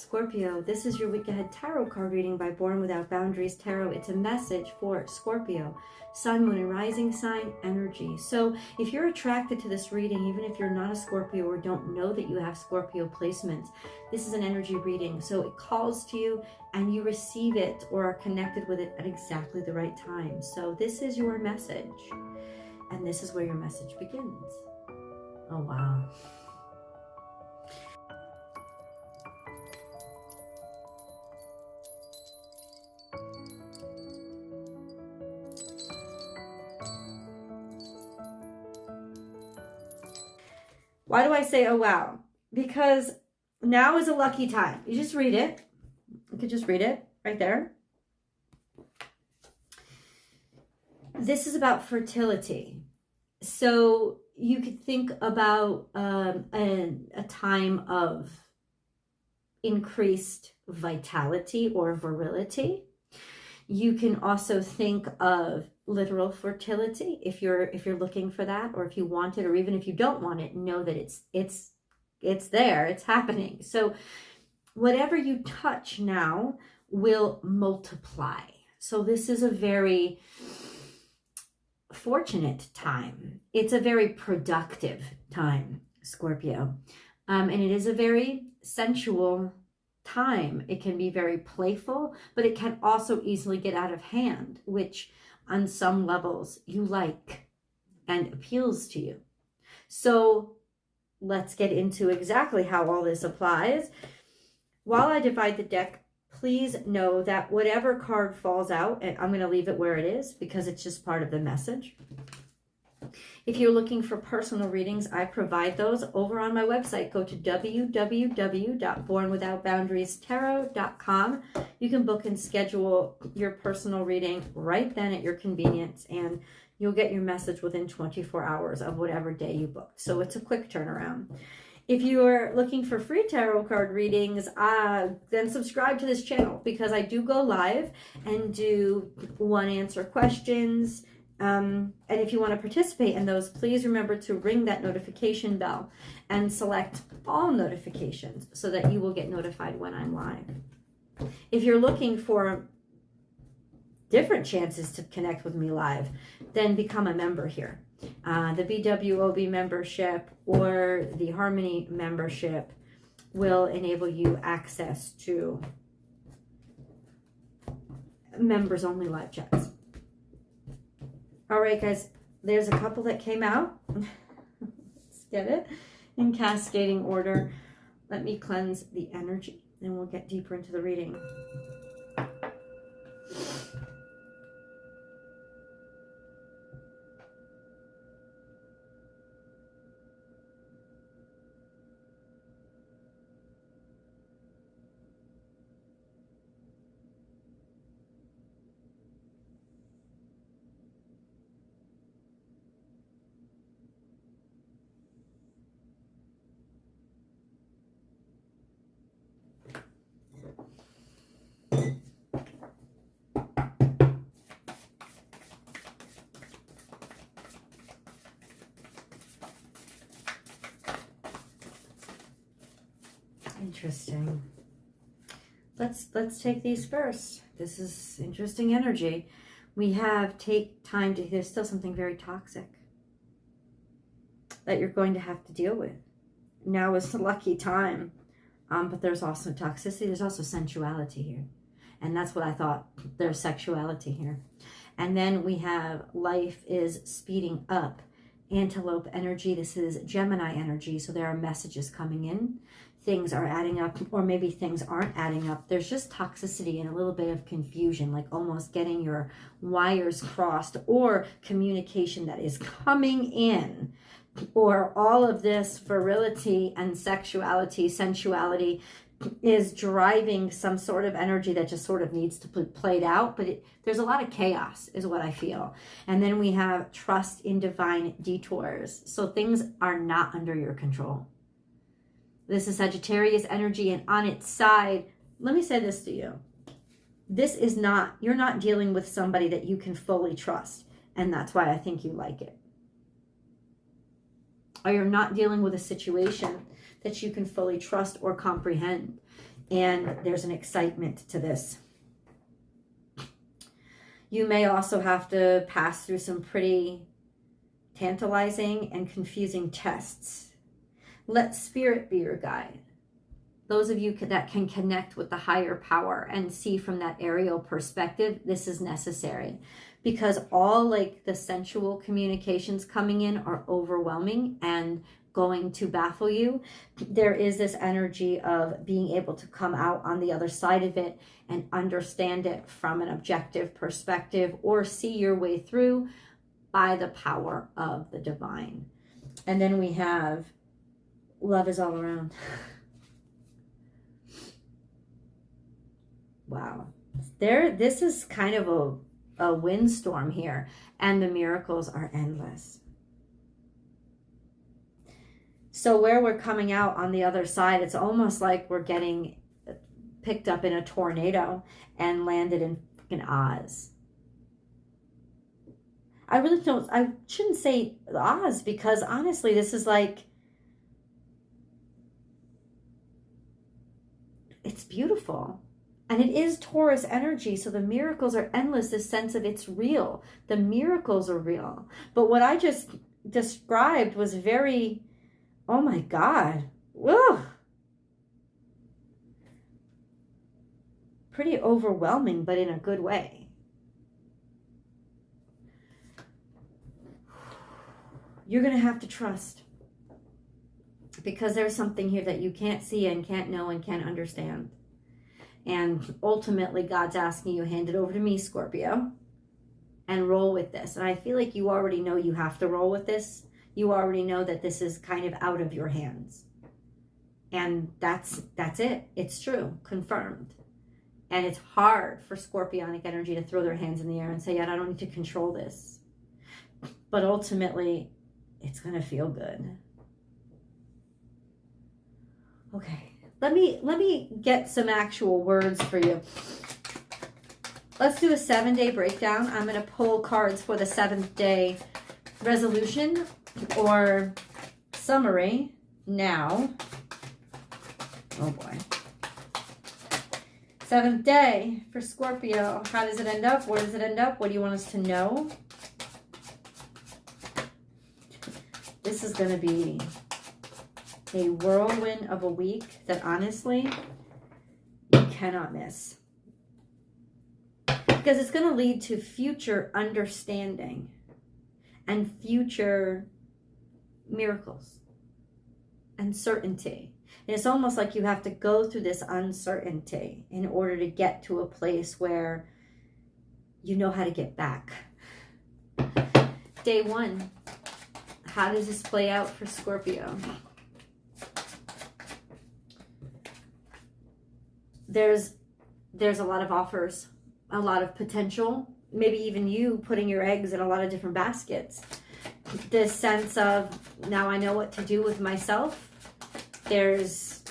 Scorpio, this is your week ahead tarot card reading by Born Without Boundaries Tarot. It's a message for Scorpio, sun, moon, and rising sign energy. So if you're attracted to this reading, even if you're not a Scorpio or don't know that you have Scorpio placements, this is an energy reading. So it calls to you and you receive it or are connected with it at exactly the right time. So this is your message. And this is where your message begins. Oh, wow. Why do I say, oh, wow? Because now is a lucky time. You just read it. You could just read it right there. This is about fertility. So you could think about a time of increased vitality or virility. You can also think of literal fertility if you're looking for that, or if you want it, or even if you don't want it, know that it's there, it's happening. So whatever you touch now will multiply. So this is a very fortunate time. It's a very productive time, Scorpio. And it is a very sensual time. It can be very playful, but it can also easily get out of hand, which on some levels you like and appeals to you. So let's get into exactly how all this applies. While I divide the deck, please know that whatever card falls out, and I'm going to leave it where it is because it's just part of the message. If you're looking for personal readings, I provide those over on my website. Go to www.bornwithoutboundariestarot.com. You can book and schedule your personal reading right then at your convenience, and you'll get your message within 24 hours of whatever day you booked. So it's a quick turnaround. If you're looking for free tarot card readings, then subscribe to this channel because I do go live and do one-answer questions. And if you want to participate in those, please remember to ring that notification bell and select all notifications so that you will get notified when I'm live. If you're looking for different chances to connect with me live, then become a member here. The BWOB membership or the Harmony membership will enable you access to members only live chats. All right, guys, there's a couple that came out. Let's get it in cascading order. Let me cleanse the energy and we'll get deeper into the reading. Interesting. Let's take these first. This is interesting energy. We have take time to, there's still something very toxic that you're going to have to deal with. Now is the lucky time. But there's also toxicity. There's also sensuality here. And that's what I thought. There's sexuality here. And then we have life is speeding up. Antelope energy. This is Gemini energy. So there are messages coming in. Things are adding up, or maybe things aren't adding up. There's just toxicity and a little bit of confusion, like almost getting your wires crossed, or communication that is coming in, or all of this virility and sexuality, sensuality is driving some sort of energy that just sort of needs to be played out. But there's a lot of chaos is what I feel. And then we have trust in divine detours. So things are not under your control. This is Sagittarius energy, and on its side, let me say this to you. This is not, you're not dealing with somebody that you can fully trust, and that's why I think you like it. Or you're not dealing with a situation that you can fully trust or comprehend. And there's an excitement to this. You may also have to pass through some pretty tantalizing and confusing tests. Let spirit be your guide. Those of you that can connect with the higher power and see from that aerial perspective, this is necessary, because all like the sensual communications coming in are overwhelming and going to baffle you. There is this energy of being able to come out on the other side of it and understand it from an objective perspective, or see your way through by the power of the divine. And then we have love is all around. Wow. This is kind of a windstorm here, and the miracles are endless. So where we're coming out on the other side, it's almost like we're getting picked up in a tornado and landed in fucking Oz. I shouldn't say Oz, because honestly, this is like, it's beautiful. And it is Taurus energy, so the miracles are endless, this sense of it's real. The miracles are real. But what I just described was very, oh my God, whoa. Pretty overwhelming, but in a good way. You're going to have to trust, because there's something here that you can't see and can't know and can't understand. And ultimately, God's asking you, hand it over to me, Scorpio, and roll with this. And I feel like you already know you have to roll with this. You already know that this is kind of out of your hands. And that's it. It's true. Confirmed. And it's hard for Scorpionic energy to throw their hands in the air and say, yeah, I don't need to control this. But ultimately, it's going to feel good. Okay. Let me get some actual words for you. Let's do a 7-day breakdown. I'm going to pull cards for the 7th day resolution or summary now. Oh boy. 7th day for Scorpio. How does it end up? Where does it end up? What do you want us to know? This is going to be a whirlwind of a week that honestly you cannot miss, because it's going to lead to future understanding and future miracles and certainty. And it's almost like you have to go through this uncertainty in order to get to a place where you know how to get back. Day 1, how does this play out for Scorpio? There's a lot of offers, a lot of potential, maybe even you putting your eggs in a lot of different baskets. This sense of, now I know what to do with myself. There's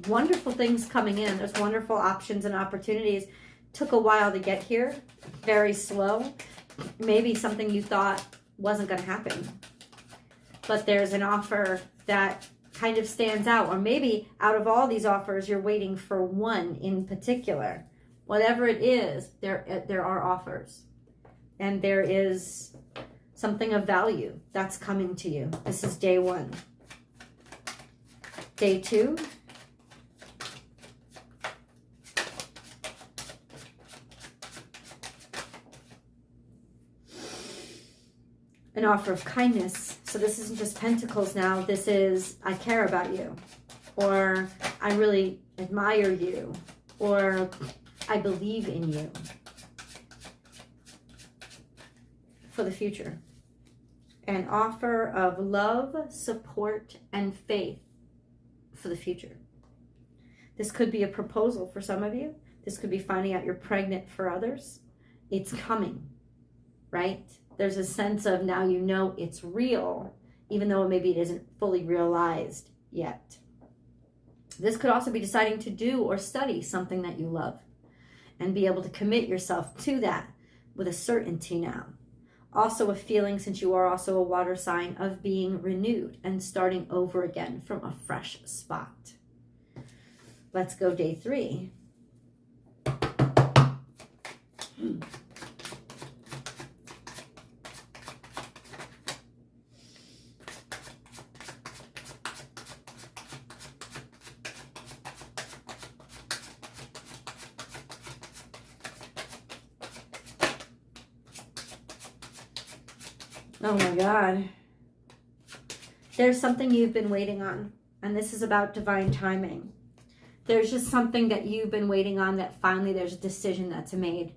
wonderful things coming in. There's wonderful options and opportunities. Took a while to get here, very slow. Maybe something you thought wasn't going to happen. But there's an offer that kind of stands out, or maybe out of all these offers you're waiting for one in particular. Whatever it is, there are offers, and there is something of value that's coming to you. This is day 1. Day 2, an offer of kindness. So this isn't just pentacles now. This is, I care about you, or I really admire you, or I believe in you for the future. An offer of love, support, and faith for the future. This could be a proposal for some of you. This could be finding out you're pregnant for others. It's coming, right? There's a sense of now you know it's real, even though maybe it isn't fully realized yet. This could also be deciding to do or study something that you love and be able to commit yourself to that with a certainty now. Also a feeling, since you are also a water sign, of being renewed and starting over again from a fresh spot. Let's go day 3. Oh my God. There's something you've been waiting on, and this is about divine timing. There's just something that you've been waiting on that finally there's a decision that's made.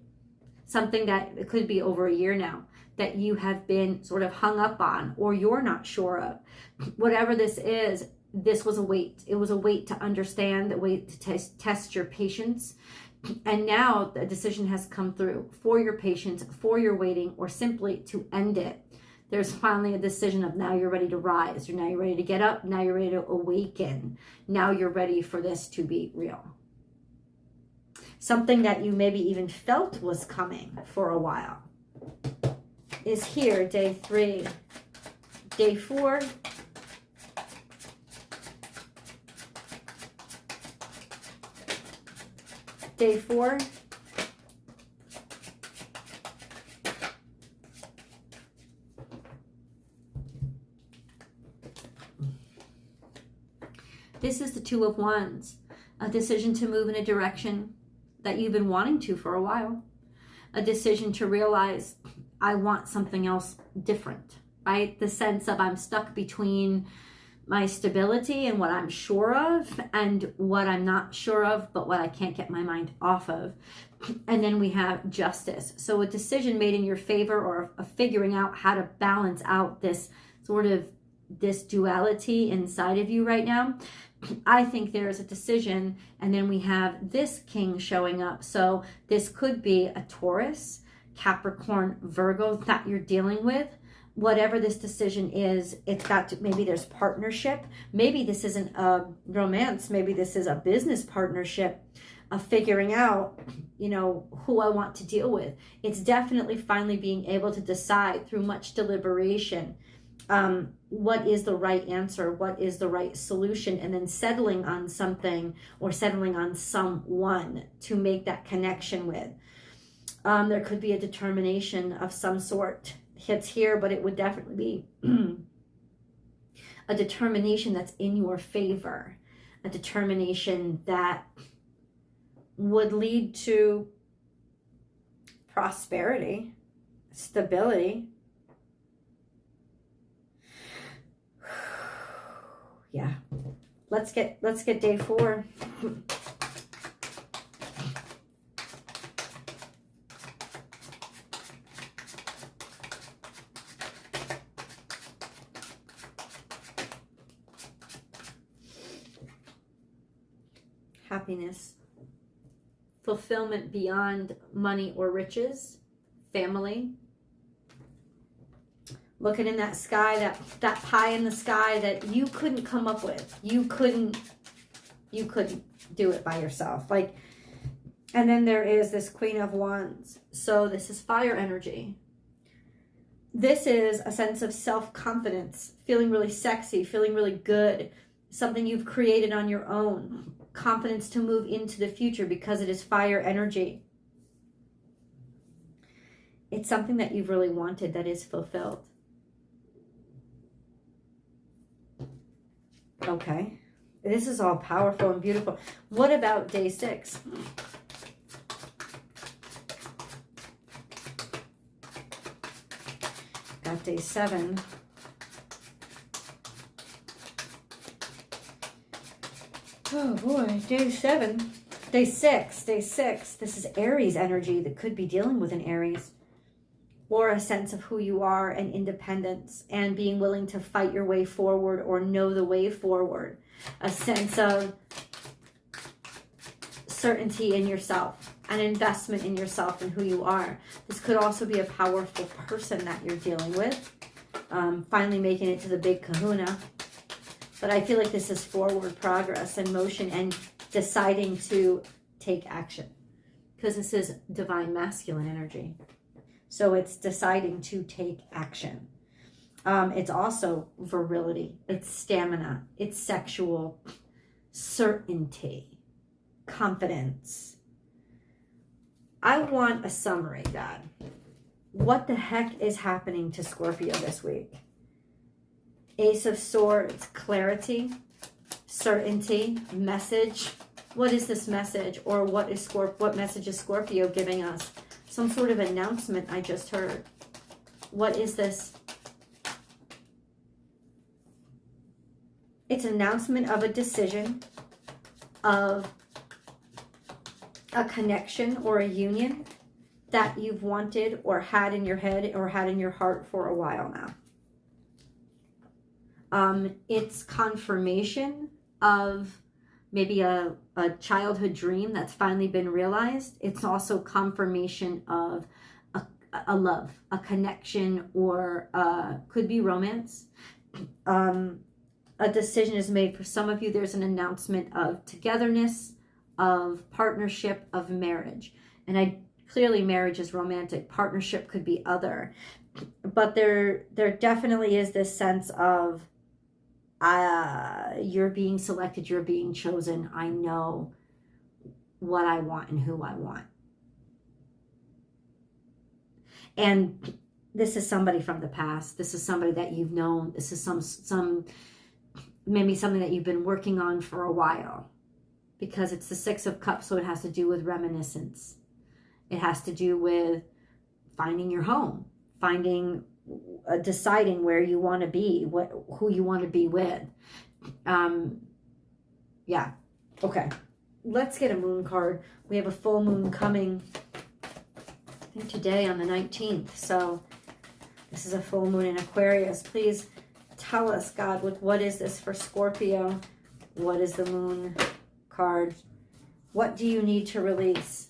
Something that it could be over a year now that you have been sort of hung up on or you're not sure of. Whatever this is, this was a wait. It was a wait to understand, a wait to test your patience. And now the decision has come through for your patience, for your waiting, or simply to end it. There's finally a decision of now you're ready to rise. Now you're ready to get up. Now you're ready to awaken. Now you're ready for this to be real. Something that you maybe even felt was coming for a while is here, day 3. Day 4. Day 4. This is the 2 of Wands, a decision to move in a direction that you've been wanting to for a while, a decision to realize I want something else different, right? The sense of I'm stuck between my stability and what I'm sure of and what I'm not sure of, but what I can't get my mind off of. And then we have justice. So a decision made in your favor or a figuring out how to balance out this sort of this duality inside of you right now. I think there is a decision, and then we have this king showing up. So this could be a Taurus, Capricorn, Virgo that you're dealing with. Whatever this decision is, it's got to, maybe there's partnership. Maybe this isn't a romance. Maybe this is a business partnership of figuring out, you know, who I want to deal with. It's definitely finally being able to decide through much deliberation what is the right answer, what is the right solution, and then settling on something or settling on someone to make that connection with. There could be a determination of some sort hits here, but it would definitely be a determination that's in your favor, a determination that would lead to prosperity, stability. Yeah, let's get day 4. Happiness, fulfillment beyond money or riches, family. Looking in that sky, that pie in the sky that you couldn't come up with. You couldn't do it by yourself. Like, and then there is this Queen of Wands. So this is fire energy. This is a sense of self-confidence, feeling really sexy, feeling really good, something you've created on your own, confidence to move into the future because it is fire energy. It's something that you've really wanted that is fulfilled. Okay, this is all powerful and beautiful. What about day 6? Got day 7. Oh boy, day 7. Day 6. This is Aries energy that could be dealing with an Aries. Or a sense of who you are and independence and being willing to fight your way forward or know the way forward. A sense of certainty in yourself, an investment in yourself and who you are. This could also be a powerful person that you're dealing with. Finally making it to the big kahuna. But I feel like this is forward progress and motion and deciding to take action. Because this is divine masculine energy. So it's deciding to take action. It's also virility. It's stamina. It's sexual certainty. confidence. I want a summary, God. What the heck is happening to Scorpio this week? Ace of Swords, clarity, certainty, message. What is this message? Or what message is Scorpio giving us? Some sort of announcement I just heard. What is this? It's an announcement of a decision, of a connection or a union that you've wanted or had in your head or had in your heart for a while now. It's confirmation of maybe a childhood dream that's finally been realized. It's also confirmation of a love, a connection, or could be romance. A decision is made. For some of you, there's an announcement of togetherness, of partnership, of marriage. And clearly marriage is romantic. Partnership could be other. But there definitely is this sense of you're being selected, you're being chosen. I know what I want and who I want. And this is somebody from the past. This is somebody that you've known. This is some maybe something that you've been working on for a while, because it's the Six of Cups, so it has to do with reminiscence. It has to do with finding your home, deciding where you want to be, who you want to be with. Yeah. Okay. Let's get a moon card. We have a full moon coming, I think today on the 19th. So this is a full moon in Aquarius. Please tell us, God, what is this for Scorpio? What is the moon card? What do you need to release?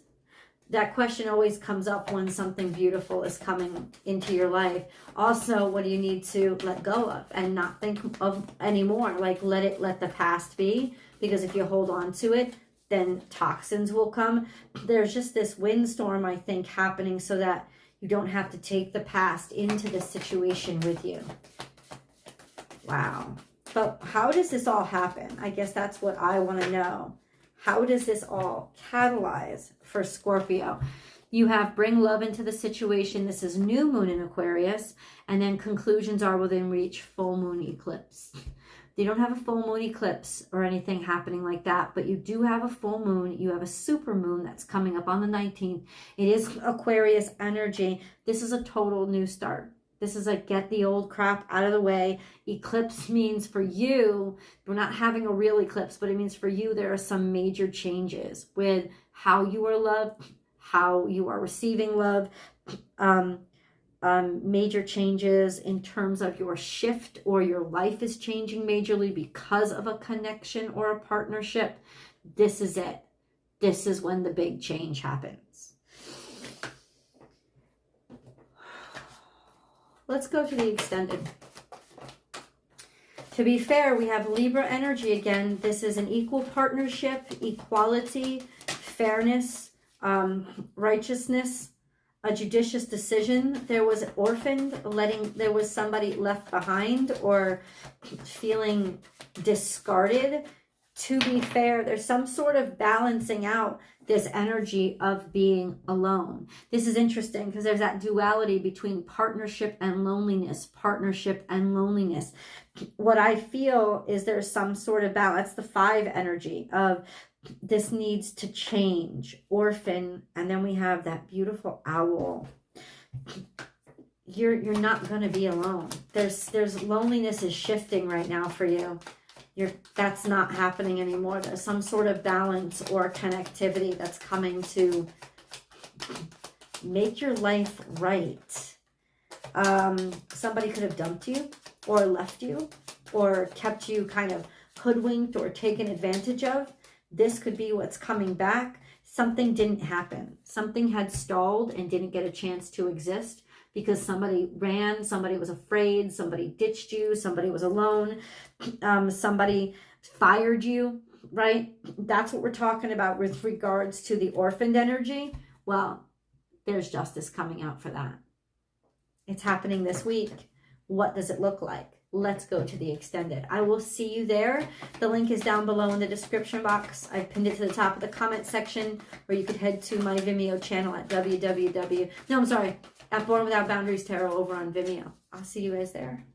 That question always comes up when something beautiful is coming into your life. Also, what do you need to let go of and not think of anymore? Like let the past be, because if you hold on to it, then toxins will come. There's just this windstorm, I think, happening so that you don't have to take the past into the situation with you. Wow. But how does this all happen? I guess that's what I want to know. How does this all catalyze for Scorpio? You have bring love into the situation. This is new moon in Aquarius. And then conclusions are within reach, full moon eclipse. You don't have a full moon eclipse or anything happening like that, but you do have a full moon. You have a super moon that's coming up on the 19th. It is Aquarius energy. This is a total new start. This is a get the old crap out of the way. Eclipse means for you, we're not having a real eclipse, but it means for you there are some major changes with how you are loved, how you are receiving love, major changes in terms of your shift, or your life is changing majorly because of a connection or a partnership. This is it. This is when the big change happens. Let's go to the extended. To be fair, we have Libra energy again. This is an equal partnership, equality, fairness, righteousness, a judicious decision. There was orphaned, there was somebody left behind or feeling discarded. To be fair, there's some sort of balancing out this energy of being alone. This is interesting because there's that duality between partnership and loneliness, partnership and loneliness. What I feel is there's some sort of balance. That's the 5 energy of this needs to change, orphan, and then we have that beautiful owl. You're not going to be alone. There's loneliness is shifting right now for you. That's not happening anymore. There's some sort of balance or connectivity that's coming to make your life right. Somebody could have dumped you or left you or kept you kind of hoodwinked or taken advantage of. This could be what's coming back. Something didn't happen. Something had stalled and didn't get a chance to exist because somebody ran, somebody was afraid, somebody ditched you, somebody was alone, somebody fired you, right? That's what we're talking about with regards to the orphaned energy. Well, there's justice coming out for that. It's happening this week. What does it look like? let's go to the extended. I will see you there. The link is down below in the description box. I pinned it to the top of the comment section, or you could head to my Vimeo channel at at Born Without Boundaries Tarot over on Vimeo. I'll see you guys there.